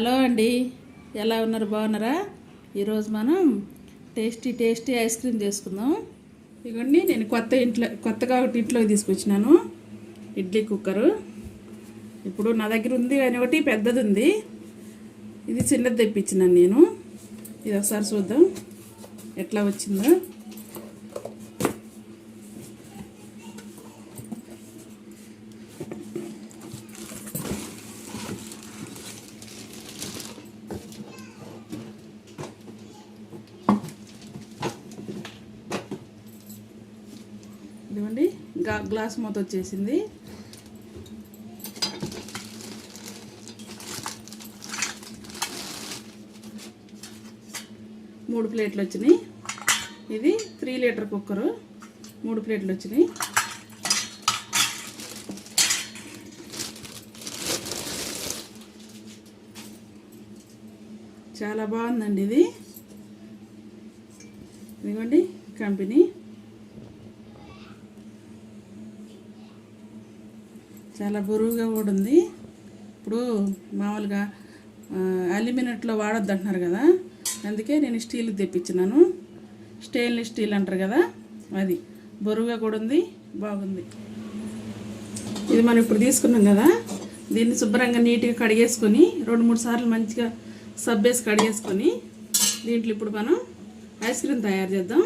Hello అండి, ఎలా ఉన్నారు? బాగున్నారా? ఈరోజు మనం టేస్టీ ఐస్ క్రీమ్ చేసుకుందాం. ఇదిగోండి, నేను కొత్తగా ఒకటి ఇంట్లోకి తీసుకొచ్చినాను, ఇడ్లీ కుక్కరు. ఇప్పుడు నా దగ్గర ఉంది కానీ ఒకటి పెద్దది ఉంది, ఇది చిన్నది తెప్పించినాను నేను. ఇది ఒకసారి చూద్దాం ఎట్లా వచ్చిందో. ఇదిగోండి, గ్లాస్ మూత వచ్చేసింది. మూడు ప్లేట్లు వచ్చినాయి. ఇది 3 లీటర్ కుక్కరు, 3 ప్లేట్లు వచ్చినాయి. చాలా బాగుందండి ఇది. ఇదిగోండి కంపెనీ, చాలా బరువుగా కూడా ఉంది. ఇప్పుడు మామూలుగా అల్యూమినియంలో వాడొద్దు అంటున్నారు కదా, అందుకే నేను స్టీల్ తెప్పించినాను. స్టెయిన్లెస్ స్టీల్ అంటారు కదా, అది బరువుగా కూడా ఉంది, బాగుంది. ఇది మనం ఇప్పుడు తీసుకున్నాం కదా, దీన్ని శుభ్రంగా నీట్గా కడిగేసుకొని 2-3 సార్లు మంచిగా సబ్బేసి కడిగేసుకొని దీంట్లో ఇప్పుడు మనం ఐస్ క్రీమ్ తయారు చేద్దాం.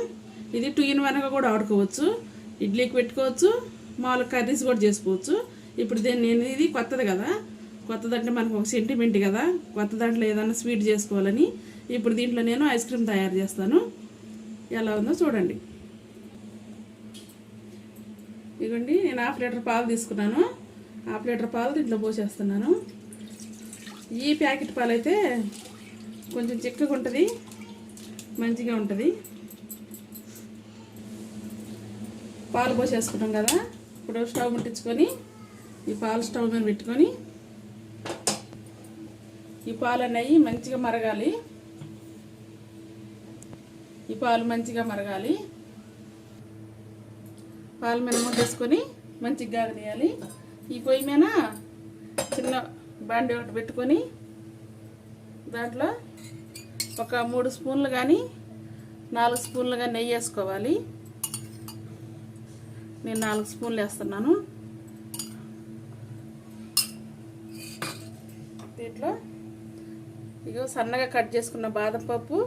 ఇది 2 in 1గా కూడా వాడుకోవచ్చు, ఇడ్లీకి పెట్టుకోవచ్చు, మామూలు కర్రీస్ కూడా చేసుకోవచ్చు. ఇప్పుడు నేను ఇది కొత్తది కదా, కొత్తదంటే మనకు ఒక సెంటిమెంట్ కదా, కొత్త దాంట్లో ఏదైనా స్వీట్ చేసుకోవాలని ఇప్పుడు దీంట్లో నేను ఐస్ క్రీమ్ తయారు చేస్తాను. ఎలా ఉందో చూడండి. ఇదిగోండి, నేను 1/2 లీటర్ పాలు తీసుకున్నాను. 1/2 లీటర్ పాలు దీంట్లో పోసేస్తున్నాను. ఈ ప్యాకెట్ పాలు అయితే కొంచెం చిక్కగా ఉంటుంది, మంచిగా ఉంటుంది. పాలు పోసేసుకున్నాం కదా, ఇప్పుడు స్టవ్ ముట్టించుకొని ఈ పాలు స్టవ్ మీద పెట్టుకొని ఈ పాలు అనేవి మంచిగా మరగాలి. ఈ పాలు మంచిగా మరగాలి. పాలు మీద ముట్టేసుకొని మంచిగా గాగనీయాలి. ఈ పొయ్యి మీద చిన్న బాండి ఒకటి పెట్టుకొని దాంట్లో ఒక 3 స్పూన్లు కానీ 4 స్పూన్లు కానీ నెయ్యి వేసుకోవాలి. నేను 4 స్పూన్లు వేస్తున్నాను. దీంట్లో ఇగో సన్నగా కట్ చేసుకున్న బాదం పప్పు,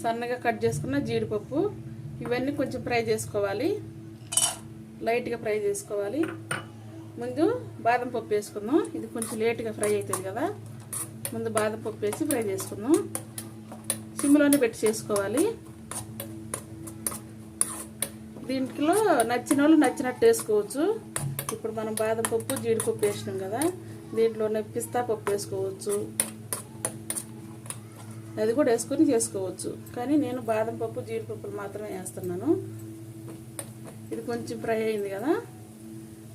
సన్నగా కట్ చేసుకున్న జీడిపప్పు, ఇవన్నీ కొంచెం ఫ్రై చేసుకోవాలి, లైట్గా ఫ్రై చేసుకోవాలి. ముందు బాదం పప్పు వేసుకుందాం, ఇది కొంచెం లేట్గా ఫ్రై అవుతుంది కదా, ముందు బాదం పప్పు వేసి ఫ్రై చేసుకుందాం. సిమ్లోనే పెట్టి చేసుకోవాలి. దీంట్లో నచ్చిన వాళ్ళు నచ్చినట్టు వేసుకోవచ్చు. ఇప్పుడు మనం బాదం పప్పు జీడిపప్పు వేసినాం కదా, దీంట్లోనే పిస్తా పప్పు వేసుకోవచ్చు, అది కూడా వేసుకొని చేసుకోవచ్చు. కానీ నేను బాదం పప్పు జీడిపప్పులు మాత్రమే వేస్తున్నాను. ఇది కొంచెం ఫ్రై అయింది కదా,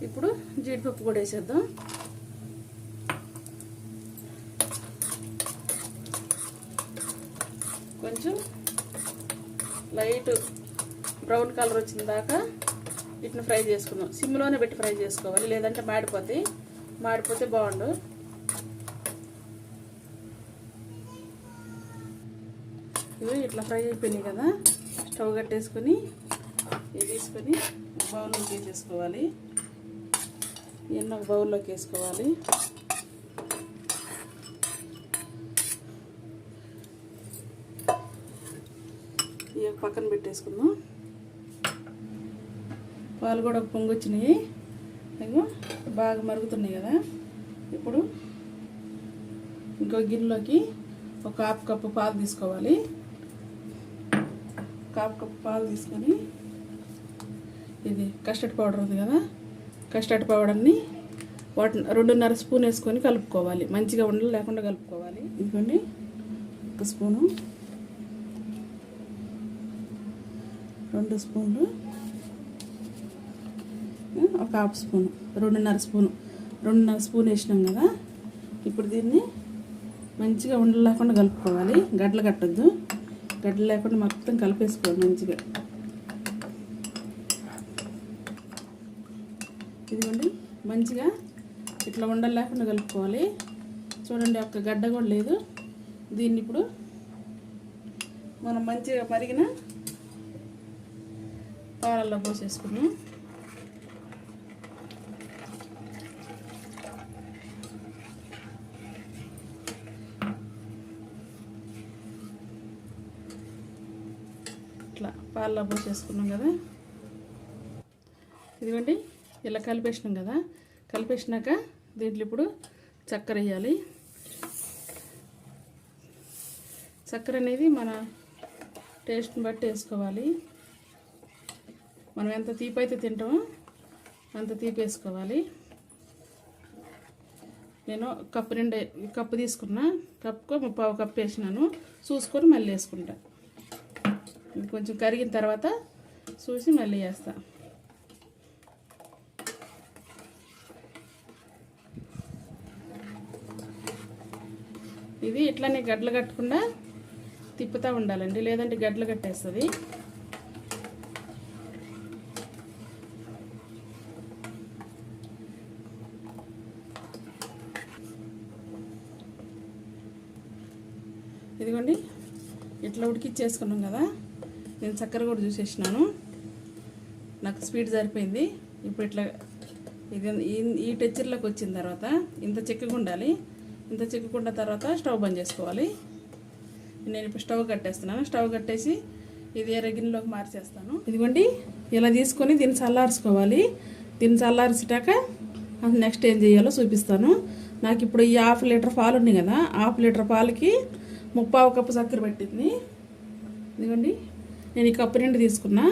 ఇప్పుడు జీడిపప్పు కూడా వేసేద్దాం. కొంచెం లైట్ బ్రౌన్ కలర్ వచ్చిన దాకా వీటిని ఫ్రై చేసుకుందాం. సిమ్లోనే పెట్టి ఫ్రై చేసుకోవాలి, లేదంటే మాడిపోతే బాగుండు. ఇవి ఇట్లా ఫ్రై అయిపోయినాయి కదా, స్టవ్ కట్టేసుకొని ఇది తీసుకొని బౌల్లోకి వేసేసుకోవాలి. ఇవన్నీ ఒక బౌల్లోకి వేసుకోవాలి. ఇవి పక్కన పెట్టేసుకుందాం. పాలు కూడా పొంగి వచ్చినాయి, ఇగో బాగా మరుగుతున్నాయి కదా. ఇప్పుడు ఇంకో గిన్నెలోకి ఒక 1/2 కప్పు పాలు తీసుకోవాలి. 1/2 కప్పు పాలు తీసుకొని ఇది కస్టర్డ్ పౌడర్ ఉంది కదా, కస్టర్డ్ పౌడర్ని 2.5 స్పూన్ వేసుకొని కలుపుకోవాలి, మంచిగా ఉండలు లేకుండా కలుపుకోవాలి. ఇదిగోండి, 1 స్పూను, 2 స్పూన్లు, ఒక 1/2 స్పూను, 2.5 స్పూన్ వేసినాం కదా. ఇప్పుడు దీన్ని మంచిగా ఉండలు లేకుండా కలుపుకోవాలి, గడ్డలు కట్టద్దు, గడ్డలు లేకుండా మొత్తం కలిపేసుకోవాలి మంచిగా. ఇదిగోండి, మంచిగా ఇట్లా ఉండలు లేకుండా కలుపుకోవాలి. చూడండి, ఒక్క గడ్డ కూడా లేదు. దీన్ని ఇప్పుడు మనం మంచిగా మరిగిన పాలల్లో పోసేసుకున్నాం. ఇట్లా పాలలో పోసేసుకున్నాం కదా. ఇదిగోండి, ఇలా కలిపేసినాం కదా. కలిపేసినాక దీంట్లో ఇప్పుడు చక్కెర వేయాలి. చక్కెర అనేది మన టేస్ట్ని బట్టి వేసుకోవాలి. మనం ఎంత తీపి అయితే తింటామో అంత తీపి వేసుకోవాలి. నేను కప్పు తీసుకున్నా, కప్పుకో 3/4 కప్పు వేసినాను. చూసుకొని మళ్ళీ వేసుకుంటా. ఇది కొంచెం కరిగిన తర్వాత చూసి మళ్ళీ వేస్తా. ఇది ఇట్లానే గడ్డలు కట్టకుండా తిప్పుతూ ఉండాలండి, లేదంటే గడ్డలు కట్టేస్తుంది. ఇదిగోండి, ఇట్లా ఉడికిచ్చేసుకున్నాం కదా. నేను చక్కెర కూడా చూసేసినాను, నాకు స్వీట్ సరిపోయింది. ఇప్పుడు ఇట్లా ఇది ఈ టెక్చర్లోకి వచ్చిన తర్వాత ఇంత చిక్కగా ఉండాలి. ఇంత చిక్కకుండా తర్వాత స్టవ్ బంద్ చేసుకోవాలి. నేను ఇప్పుడు స్టవ్ కట్టేస్తున్నాను. స్టవ్ కట్టేసి ఇది వేరే గిన్నెలోకి మార్చేస్తాను. ఇదిగోండి, ఇలా తీసుకొని దీన్ని చల్లార్చుకోవాలి. దీన్ని చల్లార్చాక నెక్స్ట్ ఏం చేయాలో చూపిస్తాను. నాకు ఇప్పుడు ఈ 1/2 లీటర్ పాలు ఉన్నాయి కదా, 1/2 లీటర్ పాలకి 3/4 కప్పు చక్కెర పట్టింది. ఇదిగోండి, నేను ఈ కప్పు నిండి తీసుకున్నా,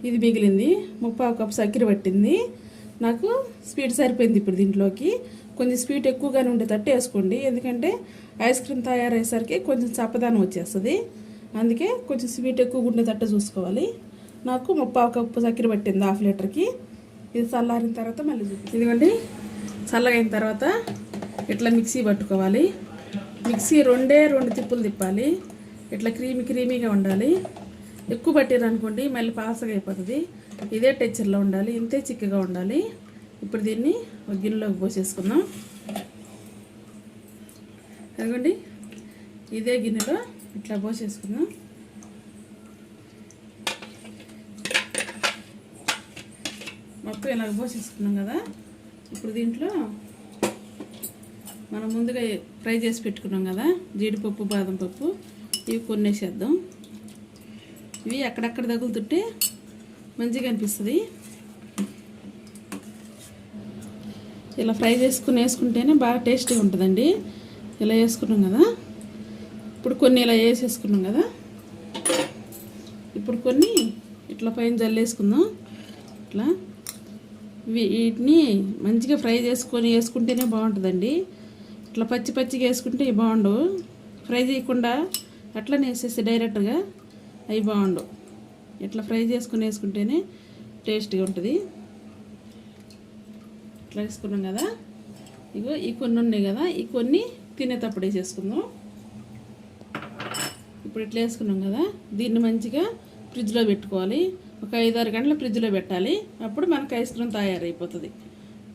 ఇది మిగిలింది. 3/4 కప్పు చక్కెర పట్టింది. నాకు స్వీట్ సరిపోయింది. ఇప్పుడు దీంట్లోకి కొంచెం స్వీట్ ఎక్కువగానే ఉండేటట్టు వేసుకోండి, ఎందుకంటే ఐస్ క్రీమ్ తయారయ్యేసరికి కొంచెం చప్పదనం వచ్చేస్తుంది. అందుకే కొంచెం స్వీట్ ఎక్కువగా ఉండేటట్టు చూసుకోవాలి. నాకు 3/4 కప్పు చక్కెర పట్టింది 1/2 లీటర్కి. ఇది చల్లారిన తర్వాత మళ్ళీ ఇదిగోండి, చల్లగైన తర్వాత ఇట్లా మిక్సీ పట్టుకోవాలి. మిక్సీ 2 తిప్పులు తిప్పాలి. ఇట్లా క్రీమీగా ఉండాలి. ఎక్కువ పట్టారనుకోండి మళ్ళీ పాసగా అయిపోతుంది. ఇదే టెక్చర్లో ఉండాలి, ఇంతే చిక్కగా ఉండాలి. ఇప్పుడు దీన్ని ఒక గిన్నెలోకి పోసేసుకుందాం. అదిగోండి, ఇదే గిన్నెలో ఇట్లా పోసేసుకుందాం. మొత్తం ఇలాగ పోసేసుకున్నాం కదా. ఇప్పుడు దీంట్లో మనం ముందుగా ఫ్రై చేసి పెట్టుకున్నాం కదా జీడిపప్పు, బాదం పప్పు, ఇవి కొన్ని వేసేద్దాం. ఇవి అక్కడక్కడ తగులుతుంటే మంచిగా అనిపిస్తుంది. ఇలా ఫ్రై చేసుకుని వేసుకుంటేనే బాగా టేస్టీగా ఉంటుందండి. ఇలా వేసుకున్నాం కదా. ఇప్పుడు కొన్ని ఇలా వేసేసుకున్నాం కదా. ఇప్పుడు కొన్ని ఇట్లా పైన జల్లేసుకుందాం. ఇట్లా వీటిని మంచిగా ఫ్రై చేసుకొని వేసుకుంటేనే బాగుంటుందండి. ఇట్లా పచ్చిగా వేసుకుంటే ఇవి బాగుండవు. ఫ్రై చేయకుండా అట్లనే వేసేసి డైరెక్ట్గా అవి బాగుండవు. ఇట్లా ఫ్రై చేసుకుని వేసుకుంటేనే టేస్ట్గా ఉంటుంది. ఇట్లా వేసుకున్నాం కదా. ఇగో ఈ కొన్ని ఉన్నాయి కదా, ఈ కొన్ని తినేటప్పుడు వేసేసుకుందాం. ఇప్పుడు ఇట్లా వేసుకున్నాం కదా, దీన్ని మంచిగా ఫ్రిడ్జ్లో పెట్టుకోవాలి. ఒక 5-6 గంటలు ఫ్రిడ్జ్లో పెట్టాలి. అప్పుడు మనకు ఐస్ క్రీమ్ తయారైపోతుంది.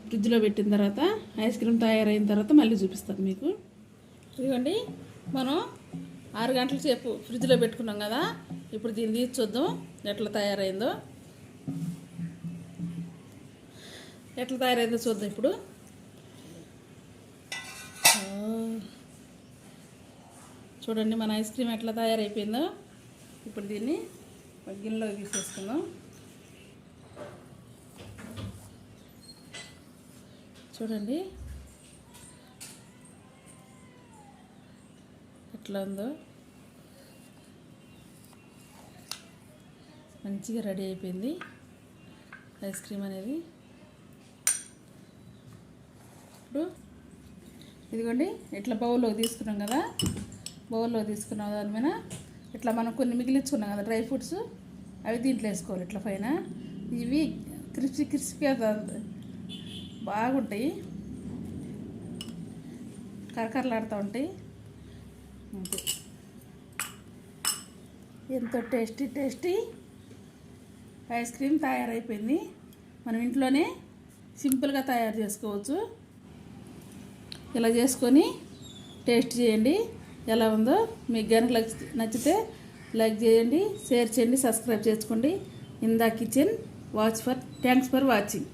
ఫ్రిడ్జ్లో పెట్టిన తర్వాత ఐస్ క్రీమ్ తయారైన తర్వాత మళ్ళీ చూపిస్తాను మీకు. ఇదిగోండి, మనం 6 గంటల సేపు ఫ్రిడ్జ్లో పెట్టుకున్నాం కదా. ఇప్పుడు దీన్ని తీసి చూద్దాం ఎట్లా తయారైందో. చూద్దాం ఇప్పుడు. చూడండి మన ఐస్ క్రీమ్ ఎట్లా తయారైపోయిందో. ఇప్పుడు దీన్ని గిన్నెలోకి తీసేసుకుందాం. చూడండి ఎట్లా ఉందో, మంచిగా రెడీ అయిపోయింది ఐస్ క్రీమ్ అనేది. ఇప్పుడు ఇదిగోండి, ఇట్లా బౌల్లోకి తీసుకున్నాం కదా. బౌల్లో తీసుకున్న దాని మీద ఇట్లా మనం కొన్ని మిగిలించుకున్నాం కదా డ్రై ఫ్రూట్స్, అవి దీంట్లో వేసుకోవాలి. ఇట్లా పైన ఇవి క్రిస్పీగా బాగుంటాయి, కరకరలాడుతూ ఉంటాయి. ఎంతో టేస్టీ ఐస్ క్రీమ్ తయారైపోయింది. మనం ఇంట్లోనే సింపుల్గా తయారు చేసుకోవచ్చు. ఇలా చేసుకొని టేస్ట్ చేయండి ఎలా ఉందో. మీకు కనుక నచ్చితే లైక్ చేయండి, షేర్ చేయండి, సబ్స్క్రైబ్ చేసుకోండి. In the kitchen. Thanks for watching.